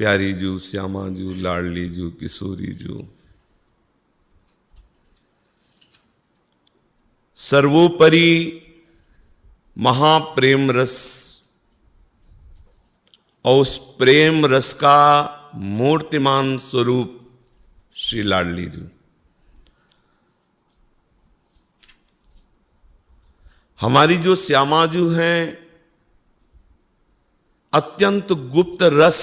प्यारी जू, श्यामा जू, लाडली जू, किशोरी जू, सर्वोपरि महाप्रेम रस और उस प्रेम रस का मूर्तिमान स्वरूप श्री लाडली जू। हमारी जो श्यामा जू हैं, अत्यंत गुप्त रस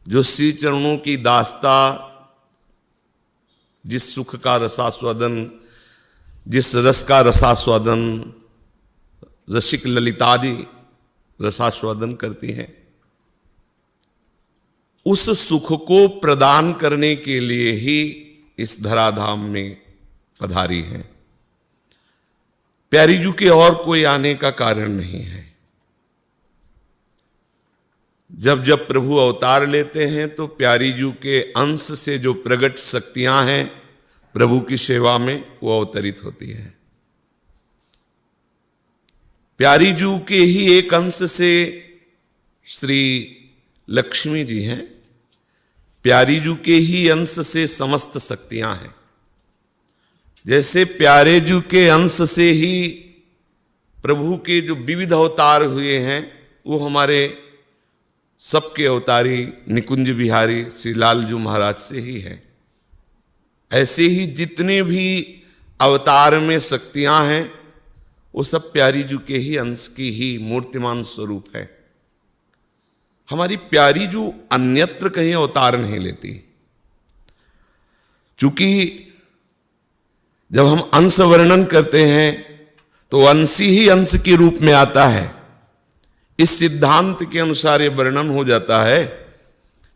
जो श्री चरणों की दास्ता, जिस सुख का रसास्वादन, जिस रस का रसास्वादन रसिक ललितादि रसास्वादन करती हैं, उस सुख को प्रदान करने के लिए ही इस धराधाम में पधारी हैं। प्यारी जू के और कोई आने का कारण नहीं है। जब जब प्रभु अवतार लेते हैं तो प्यारी जू के अंश से जो प्रकट शक्तियां हैं प्रभु की सेवा में, वो अवतरित होती है। प्यारी जू के ही एक अंश से श्री लक्ष्मी जी हैं, प्यारी जू के ही अंश से समस्त शक्तियां हैं। जैसे प्यारे जू के अंश से ही प्रभु के जो विविध अवतार हुए हैं, वो हमारे सबके अवतारी निकुंज बिहारी श्री लालजू महाराज से ही है। ऐसे ही जितने भी अवतार में शक्तियां हैं, वो सब प्यारी जू के ही अंश की ही मूर्तिमान स्वरूप है। हमारी प्यारी जू अन्यत्र कहीं अवतार नहीं लेती, क्योंकि जब हम अंश वर्णन करते हैं तो अंशी ही अंश के रूप में आता है। इस सिद्धांत के अनुसार ये वर्णन हो जाता है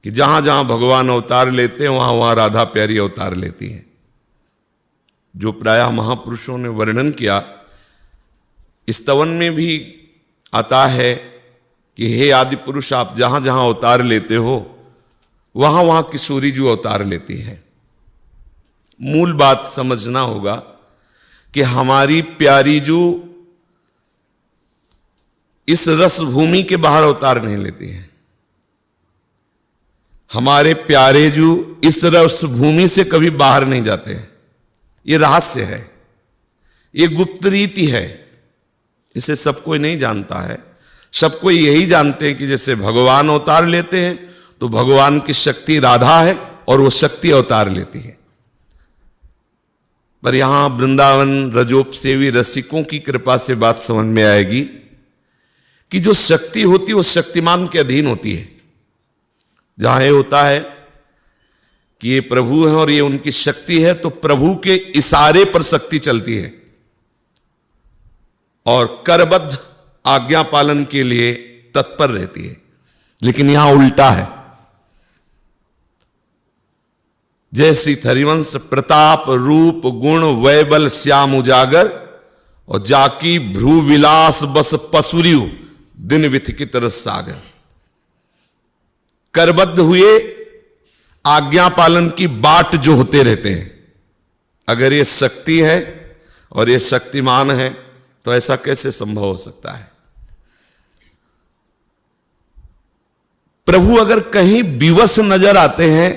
कि जहां जहां भगवान अवतार लेते हैं वहां वहां राधा प्यारी अवतार लेती है। जो प्रायः महापुरुषों ने वर्णन किया, स्तवन में भी आता है कि हे आदि पुरुष, आप जहां जहां अवतार लेते हो वहां वहां किशोरी जू अवतार लेती है। मूल बात समझना होगा कि हमारी प्यारी जू इस रस भूमि के बाहर अवतार नहीं लेती है। हमारे प्यारे जू इस रस भूमि से कभी बाहर नहीं जाते हैं। ये रहस्य है, ये गुप्त रीति है, इसे सब कोई नहीं जानता है। सब कोई यही जानते हैं कि जैसे भगवान अवतार लेते हैं तो भगवान की शक्ति राधा है और वो शक्ति अवतार लेती है। पर यहां वृंदावन रजोपसेवी रसिकों की कृपा से बात समझ में आएगी कि जो शक्ति होती है वो शक्तिमान के अधीन होती है। जहां ये होता है कि ये प्रभु है और ये उनकी शक्ति है, तो प्रभु के इशारे पर शक्ति चलती है और करबद्ध आज्ञा पालन के लिए तत्पर रहती है। लेकिन यहां उल्टा है। जैसी हरिवंश प्रताप रूप गुण वैबल श्याम उजागर, और जाकी भ्रू विलास बस पसुरियु दिन विथिकित रस सागर। करबद्ध हुए आज्ञा पालन की बाट जो होते रहते हैं। अगर ये शक्ति है और ये शक्तिमान है तो ऐसा कैसे संभव हो सकता है? प्रभु अगर कहीं विवश नजर आते हैं,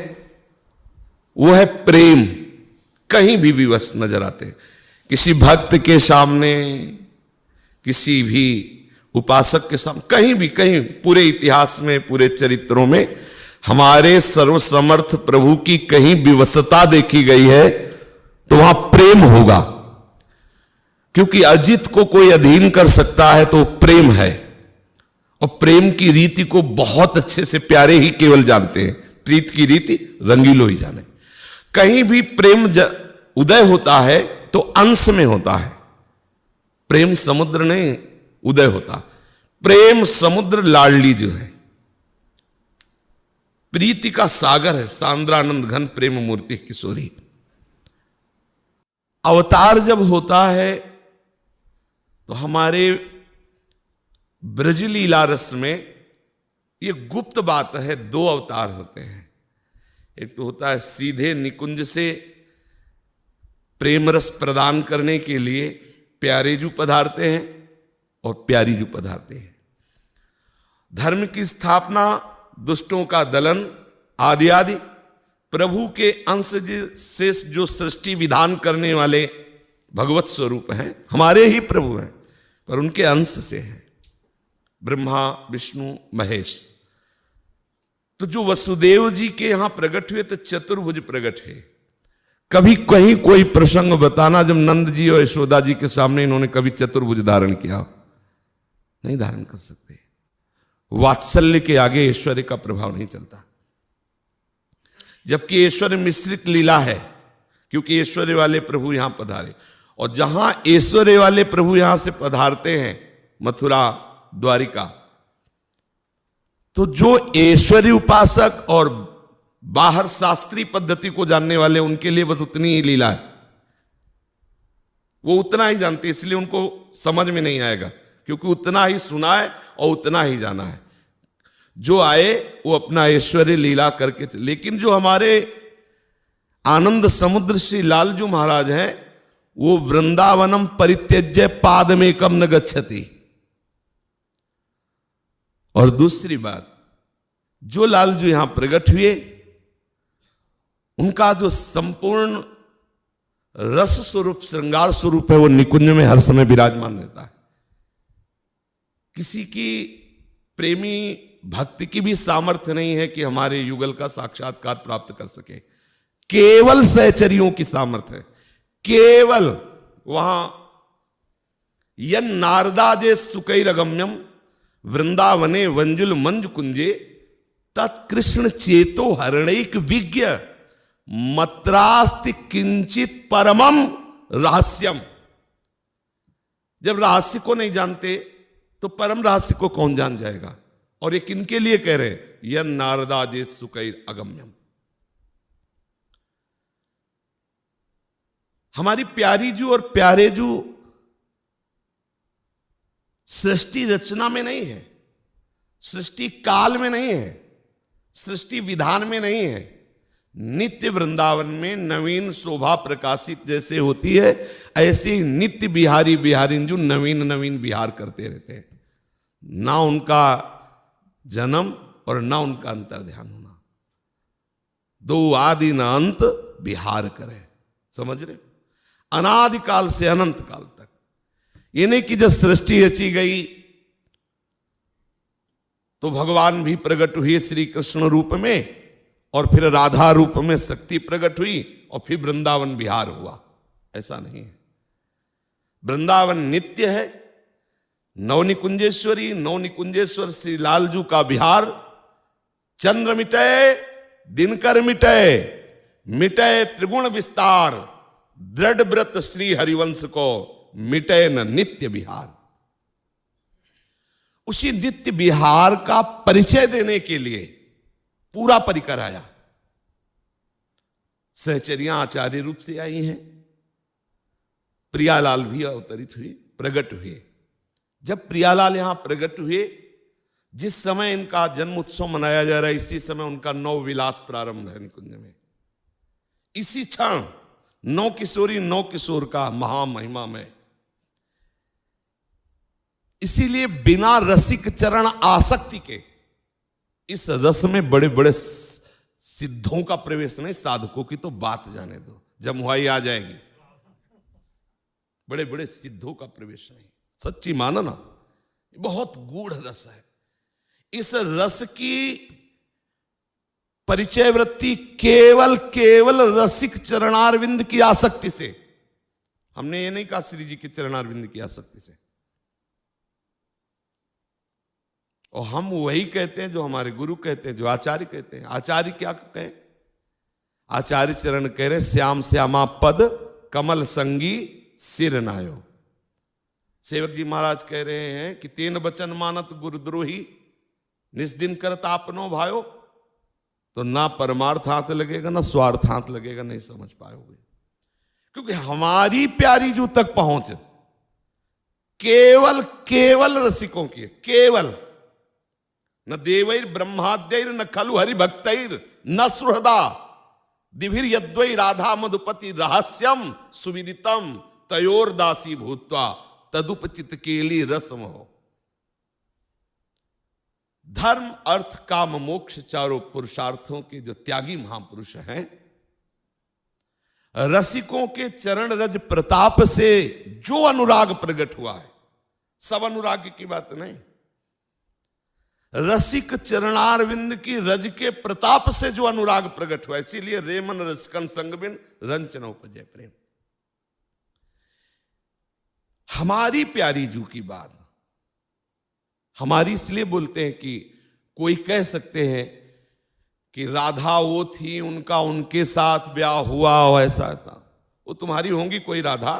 वो है प्रेम। कहीं भी विवश नजर आते हैं, किसी भक्त के सामने, किसी भी उपासक के सामने, कहीं भी, कहीं पूरे इतिहास में, पूरे चरित्रों में हमारे सर्वसमर्थ प्रभु की कहीं विवशता देखी गई है तो वहां प्रेम होगा। क्योंकि अजित को कोई अधीन कर सकता है तो प्रेम है, और प्रेम की रीति को बहुत अच्छे से प्यारे ही केवल जानते हैं। प्रीत की रीति रंगीलो ही जाने। कहीं भी प्रेम उदय होता है तो अंश में होता है। प्रेम समुद्र नहीं उदय होता। प्रेम समुद्र लाडली जो है, प्रीति का सागर है, सांद्रानंद घन प्रेम मूर्ति किशोरी। अवतार जब होता है तो हमारे ब्रजलीला रस में ये गुप्त बात है। दो अवतार होते हैं। एक तो होता है सीधे निकुंज से प्रेम रस प्रदान करने के लिए प्यारे जू पधारते हैं और प्यारी जू पधारते हैं। धर्म की स्थापना, दुष्टों का दलन आदि आदि। प्रभु के अंश से जो सृष्टि विधान करने वाले भगवत स्वरूप हैं, हमारे ही प्रभु हैं, पर उनके अंश से हैं, ब्रह्मा विष्णु महेश। तो जो वसुदेव जी के यहां प्रकट हुए तो चतुर्भुज प्रकट हुए। कभी कहीं कोई प्रसंग बताना जब नंद जी और यशोदा जी के सामने इन्होंने कभी चतुर्भुज धारण किया? नहीं धारण कर सकते। वात्सल्य के आगे ऐश्वर्य का प्रभाव नहीं चलता। जबकि ऐश्वर्य मिश्रित लीला है, क्योंकि ऐश्वर्य वाले प्रभु यहां पधारे, और जहां ऐश्वर्य वाले प्रभु यहां से पधारते हैं, मथुरा द्वारिका, तो जो ऐश्वर्य उपासक और बाहर शास्त्रीय पद्धति को जानने वाले, उनके लिए बस उतनी ही लीला है। वो उतना ही जानते, इसलिए उनको समझ में नहीं आएगा, क्योंकि उतना ही सुना है और उतना ही जाना है। जो आए वो अपना ऐश्वर्य लीला करके। लेकिन जो हमारे आनंद समुद्र श्री लालजू महाराज हैं, वो वृंदावनम परित्यज्य पादमेकम न गच्छति। और दूसरी बात, जो लालजू यहां प्रकट हुए, उनका जो संपूर्ण रस स्वरूप, श्रृंगार स्वरूप है, वो निकुंज में हर समय विराजमान रहता है। किसी की प्रेमी भक्ति की भी सामर्थ्य नहीं है कि हमारे युगल का साक्षात्कार प्राप्त कर सके। केवल सहचरियों की सामर्थ्य है, केवल वहां यन नारदाजे सुकैरगम्यम वृंदावने वंजुल मंज कुंजे तत्कृष्ण चेतो हरणैक विज्ञ मत्रास्ति किंचित परमम रहस्यम। जब रहस्य को नहीं जानते तो परम रहस्य को कौन जान जाएगा? और ये किनके लिए कह रहे हैं? यन नारदाजे सुकैर अगम्यम। हमारी प्यारी जू और प्यारे जू सृष्टि रचना में नहीं है, सृष्टि काल में नहीं है, सृष्टि विधान में नहीं है। नित्य वृंदावन में नवीन शोभा प्रकाशित जैसे होती है, ऐसे ही नित्य बिहारी बिहारिन जो नवीन नवीन बिहार करते रहते हैं। ना उनका जन्म और ना उनका अंतर ध्यान होना। दो आदि न अंत बिहार करे, समझ रहे? अनादिकाल से अनंत काल तक। ये नहीं कि जब सृष्टि रची गई तो भगवान भी प्रकट हुए श्री कृष्ण रूप में, और फिर राधा रूप में शक्ति प्रकट हुई, और फिर वृंदावन विहार हुआ। ऐसा नहीं है। वृंदावन नित्य है। नवनिकुंजेश्वरी, नवनिकुंजेश्वर श्री लालजू का विहार। चंद्र मिटे, दिनकर मिटे, मिटे त्रिगुण विस्तार, दृढ़ व्रत श्री हरिवंश को मिटे न नित्य विहार। उसी नित्य विहार का परिचय देने के लिए पूरा परिकर आया। सहचरियां आचार्य रूप से आई हैं, प्रियालाल भी अवतरित हुए, प्रकट हुए। जब प्रियालाल यहां प्रकट हुए, जिस समय इनका जन्म उत्सव मनाया जा रहा है, इसी समय उनका नव विलास प्रारंभ है निकुंज में। इसी क्षण नौ किशोरी नौ किशोर का महामहिमा में। इसीलिए बिना रसिक चरण आसक्ति के इस रस में बड़े बड़े सिद्धों का प्रवेश नहीं, साधकों की तो बात जाने दो, जमुहाई आ जाएगी। बड़े बड़े सिद्धों का प्रवेश नहीं। सच्ची मानो ना, बहुत गूढ़ रस है। इस रस की परिचय वृत्ति केवल रसिक चरणारविंद की आसक्ति से। हमने ये नहीं कहा श्री जी के चरणारविंद की आसक्ति से। और हम वही कहते हैं जो हमारे गुरु कहते हैं, जो आचार्य कहते हैं। आचार्य क्या कहें? आचार्य चरण कह रहे श्याम श्यामा पद कमल संगी सिर नायो। सेवक जी महाराज कह रहे हैं कि तेन बचन मानत गुरुद्रोही निस्दिन करत आपनो भायो। तो ना परमार्थ हाथ लगेगा ना स्वार्थ हाथ लगेगा, नहीं समझ पाओगे। क्योंकि हमारी प्यारी जू तक पहुंच केवल रसिकों की, केवल न देवैर ब्रह्माद्यैर न खलु हरि भक्तैर न सुहृदा दिभिर यद्वै राधा मधुपति रहस्यम सुविदितम तयोर दासी भूत्वा तदुपचित केली रसम हो। धर्म अर्थ काम मोक्ष चारों पुरुषार्थों के जो त्यागी महापुरुष हैं, रसिकों के चरण रज प्रताप से जो अनुराग प्रकट हुआ है, सब अनुराग की बात नहीं, रसिक चरणारविंद की रज के प्रताप से जो अनुराग प्रकट हुआ, इसीलिए रेमन रसकन संग बिन रंच न उपजय प्रेम। हमारी प्यारी जू की बात हमारी इसलिए बोलते हैं कि कोई कह सकते हैं कि राधा वो थी, उनका उनके साथ ब्याह हुआ हो, ऐसा ऐसा। वो तुम्हारी होंगी कोई राधा,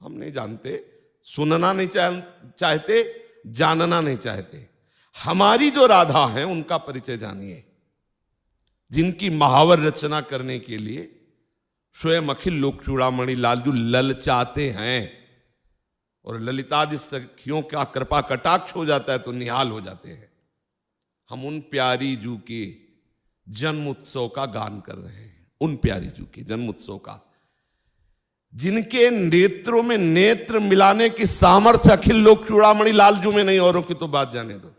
हम नहीं जानते, सुनना नहीं चाहते, जानना नहीं चाहते। हमारी जो राधा है उनका परिचय जानिए, जिनकी महावर रचना करने के लिए स्वयं अखिल लोक चूड़ामणि लालजू ललचाते हैं, और ललितादि सखियों का कृपा कटाक्ष हो जाता है तो निहाल हो जाते हैं। हम उन प्यारी जू के जन्म उत्सव का गान कर रहे हैं, उन प्यारी जू के जन्म उत्सव का, जिनके नेत्रों में नेत्र मिलाने की सामर्थ्य अखिल लोक चूड़ामणि लालजू में नहीं, औरों की तो बात जाने दो,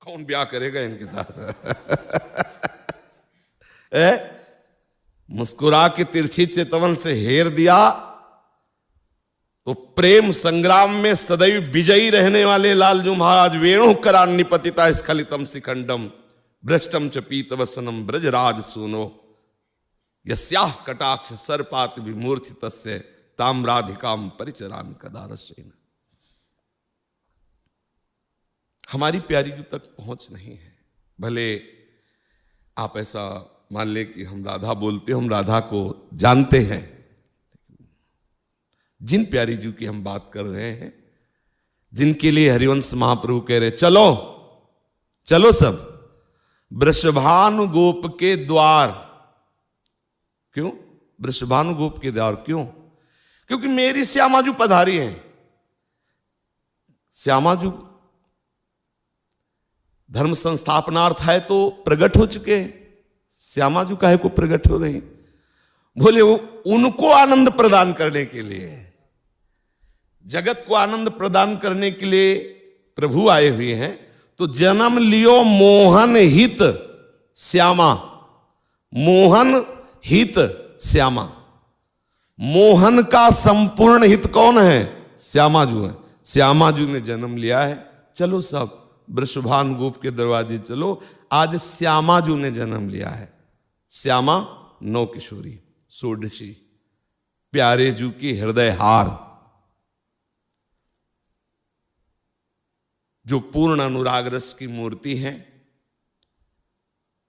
कौन ब्याह करेगा इनके साथ। मुस्कुरा के तिरछी चितवन से हेर दिया तो प्रेम संग्राम में सदैव विजयी रहने वाले लालजू महाराज वेणु करान्निपतिता स्खलितम शिखंडम भ्रष्टम च पीतवसनम ब्रजराज सूनो यस्याह कटाक्ष सर्पात विमूर्छितस्य ताम्राधिकाम परिचरामि कदारसेन। हमारी प्यारी जू तक पहुंच नहीं है। भले आप ऐसा मान ले कि हम राधा बोलते, हम राधा को जानते हैं, जिन प्यारी जू की हम बात कर रहे हैं, जिनके लिए हरिवंश महाप्रभु कह रहे चलो चलो सब वृषभानु गोप के द्वार। क्यों वृषभानु गोप के द्वार? क्यों? क्योंकि मेरी श्यामाजू पधारी हैं। श्यामाजू धर्म संस्थापनार्थ है तो प्रकट हो चुके हैं, श्यामाजू काहे को प्रकट हो रही? बोले वो उनको आनंद प्रदान करने के लिए, जगत को आनंद प्रदान करने के लिए प्रभु आए हुए हैं। तो जन्म लियो मोहन हित श्यामा, मोहन हित श्यामा। मोहन का संपूर्ण हित कौन है? श्यामाजू है। श्यामाजू ने जन्म लिया है। चलो सब वृषभानु गोप के दरवाजे चलो, आज श्यामाजू ने जन्म लिया है। श्यामा नौ किशोरी षोडशी, प्यारे जू की हृदय हार, जो पूर्ण अनुराग रस की मूर्ति है,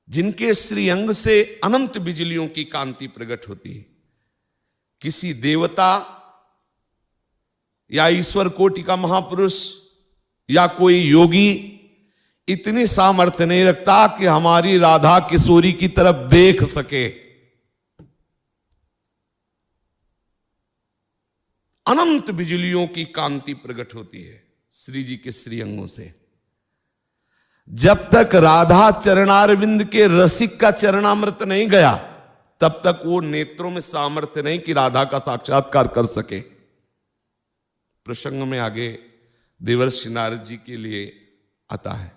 जिनके श्रीअंग से अनंत बिजलियों की कांति प्रकट होती है। किसी देवता या ईश्वर कोटि का महापुरुष या कोई योगी इतनी सामर्थ्य नहीं रखता कि हमारी राधा किशोरी की तरफ देख सके। अनंत बिजलियों की कांति प्रकट होती है श्री जी के श्रीअंगों से। जब तक राधा चरणारविंद के रसिक का चरणामृत नहीं गया, तब तक वो नेत्रों में सामर्थ्य नहीं कि राधा का साक्षात्कार कर सके। प्रसंग में आगे देवर्षि नारद जी के लिए आता है।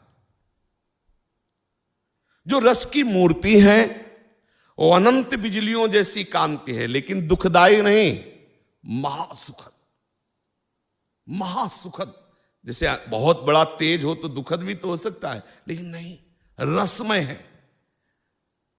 जो रस की मूर्ति है वो अनंत बिजलियों जैसी कांति है, लेकिन दुखदायी नहीं, महासुखद। महासुखद, जैसे बहुत बड़ा तेज हो तो दुखद भी तो हो सकता है, लेकिन नहीं, रसमय है।